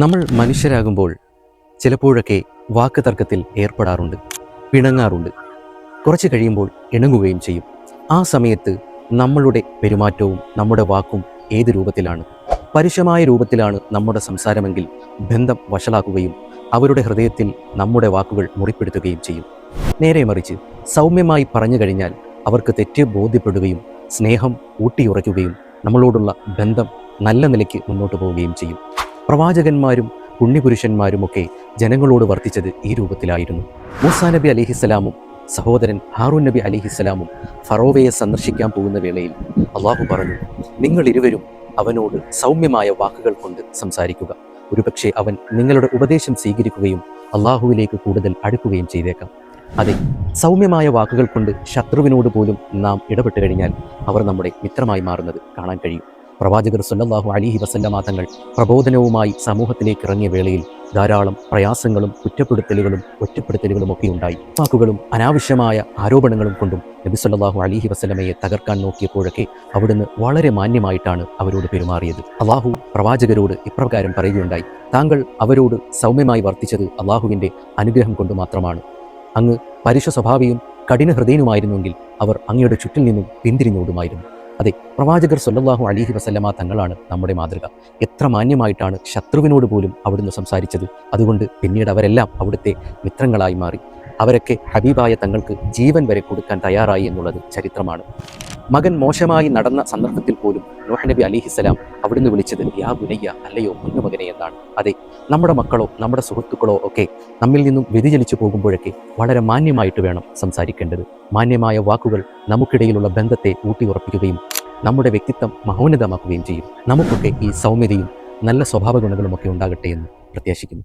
നമ്മൾ മനുഷ്യരാകുമ്പോൾ ചിലപ്പോഴൊക്കെ വാക്ക് തർക്കത്തിൽ ഏർപ്പെടാറുണ്ട്, പിണങ്ങാറുണ്ട്. കുറച്ച് കഴിയുമ്പോൾ ഇണങ്ങുകയും ചെയ്യും. ആ സമയത്ത് നമ്മളുടെ പെരുമാറ്റവും നമ്മുടെ വാക്കും ഏത് രൂപത്തിലാണ്? പരുഷമായ രൂപത്തിലാണ് നമ്മുടെ സംസാരമെങ്കിൽ ബന്ധം വഷളാക്കുകയും അവരുടെ ഹൃദയത്തിൽ നമ്മുടെ വാക്കുകൾ മുറിപ്പെടുത്തുകയും ചെയ്യും. നേരെ മറിച്ച് സൗമ്യമായി പറഞ്ഞു കഴിഞ്ഞാൽ അവർക്ക് തെറ്റ് ബോധ്യപ്പെടുകയും സ്നേഹം ഊട്ടിയുറയ്ക്കുകയും നമ്മളോടുള്ള ബന്ധം നല്ല നിലയ്ക്ക് മുന്നോട്ട് പോവുകയും ചെയ്യും. പ്രവാചകന്മാരും പുണ്യപുരുഷന്മാരുമൊക്കെ ജനങ്ങളോട് വർത്തിച്ചത് ഈ രൂപത്തിലായിരുന്നു. മൂസാ നബി അലിഹിസ്സലാമും സഹോദരൻ ഹാറൂൻ നബി അലിഹിസ്സലാമും ഫറോവയെ സന്ദർശിക്കാൻ പോകുന്ന വേളയിൽ അള്ളാഹു പറഞ്ഞു, നിങ്ങൾ ഇരുവരും അവനോട് സൗമ്യമായ വാക്കുകൾ കൊണ്ട് സംസാരിക്കുക. ഒരുപക്ഷെ അവൻ നിങ്ങളുടെ ഉപദേശം സ്വീകരിക്കുകയും അള്ളാഹുവിലേക്ക് കൂടുതൽ അടുക്കുകയും ചെയ്തേക്കാം. അതെ, സൗമ്യമായ വാക്കുകൾ കൊണ്ട് ശത്രുവിനോട് പോലും നാം ഇടപെട്ട് കഴിഞ്ഞാൽ അവർ നമ്മുടെ മിത്രമായി മാറുന്നത് കാണാൻ കഴിയും. പ്രവാചകർ സല്ലല്ലാഹു അലൈഹി വസല്ലമ തങ്ങൾ പ്രബോധനവുമായി സമൂഹത്തിലേക്ക് ഇറങ്ങിയ വേളയിൽ ധാരാളം പ്രയാസങ്ങളും ഒറ്റപ്പെടുത്തലുകളും ഒക്കെ ഉണ്ടായി. വാക്കുകളും അനാവശ്യമായ ആരോപണങ്ങളും കൊണ്ടും നബി സല്ലല്ലാഹു അലൈഹി വസല്ലമയെ തകർക്കാൻ നോക്കിയപ്പോഴൊക്കെ അവിടുന്ന് വളരെ മാന്യമായിട്ടാണ് അവരോട് പെരുമാറിയത്. അള്ളാഹു പ്രവാചകരോട് ഇപ്രകാരം പറയുകയുണ്ടായി, താങ്കൾ അവരോട് സൗമ്യമായി വർത്തിച്ചത് അള്ളാഹുവിൻ്റെ അനുഗ്രഹം കൊണ്ട് മാത്രമാണ്. അങ്ങ് പരുഷ സ്വഭാവിയും കഠിന ഹൃദയനുമായിരുന്നുവെങ്കിൽ അവർ അങ്ങയുടെ ചുറ്റിൽ നിന്നും പിന്തിരിഞ്ഞോടുമായിരുന്നു. അതെ, പ്രവാചകർ സല്ലല്ലാഹു അലൈഹി വസല്ലമ തങ്ങളാണ് നമ്മുടെ മാതൃക. എത്ര മാന്യമായിട്ടാണ് ശത്രുവിനോട് പോലും അവിടുന്ന് സംസാരിച്ചത്. അതുകൊണ്ട് പിന്നീട് അവരെല്ലാം അവിടുത്തെ മിത്രങ്ങളായി മാറി. അവരൊക്കെ ഹബീബായ തങ്ങൾക്ക് ജീവൻ വരെ കൊടുക്കാൻ തയ്യാറായി എന്നുള്ളത് ചരിത്രമാണ്. മകൻ മോശമായി നടന്ന സന്ദർഭത്തിൽ പോലും നൂഹ് നബി അലിഹിസ്സലാം അവിടുന്ന് വിളിച്ചത് യാ ബുനയ്യ, അല്ലയോ പൊന്നുമകനെ എന്നാണ്. അതെ, നമ്മുടെ മക്കളോ നമ്മുടെ സുഹൃത്തുക്കളോ ഒക്കെ നമ്മിൽ നിന്നും വ്യതിചലിച്ചു പോകുമ്പോഴൊക്കെ വളരെ മാന്യമായിട്ട് വേണം സംസാരിക്കേണ്ടത്. മാന്യമായ വാക്കുകൾ നമുക്കിടയിലുള്ള ബന്ധത്തെ ഊട്ടിയുറപ്പിക്കുകയും നമ്മുടെ വ്യക്തിത്വം മഹോന്നതമാക്കുകയും ചെയ്യും. നമുക്കൊക്കെ ഈ സൗമ്യതയും നല്ല സ്വഭാവ ഗുണങ്ങളുമൊക്കെ ഉണ്ടാകട്ടെ എന്ന് പ്രത്യാശിക്കുന്നു.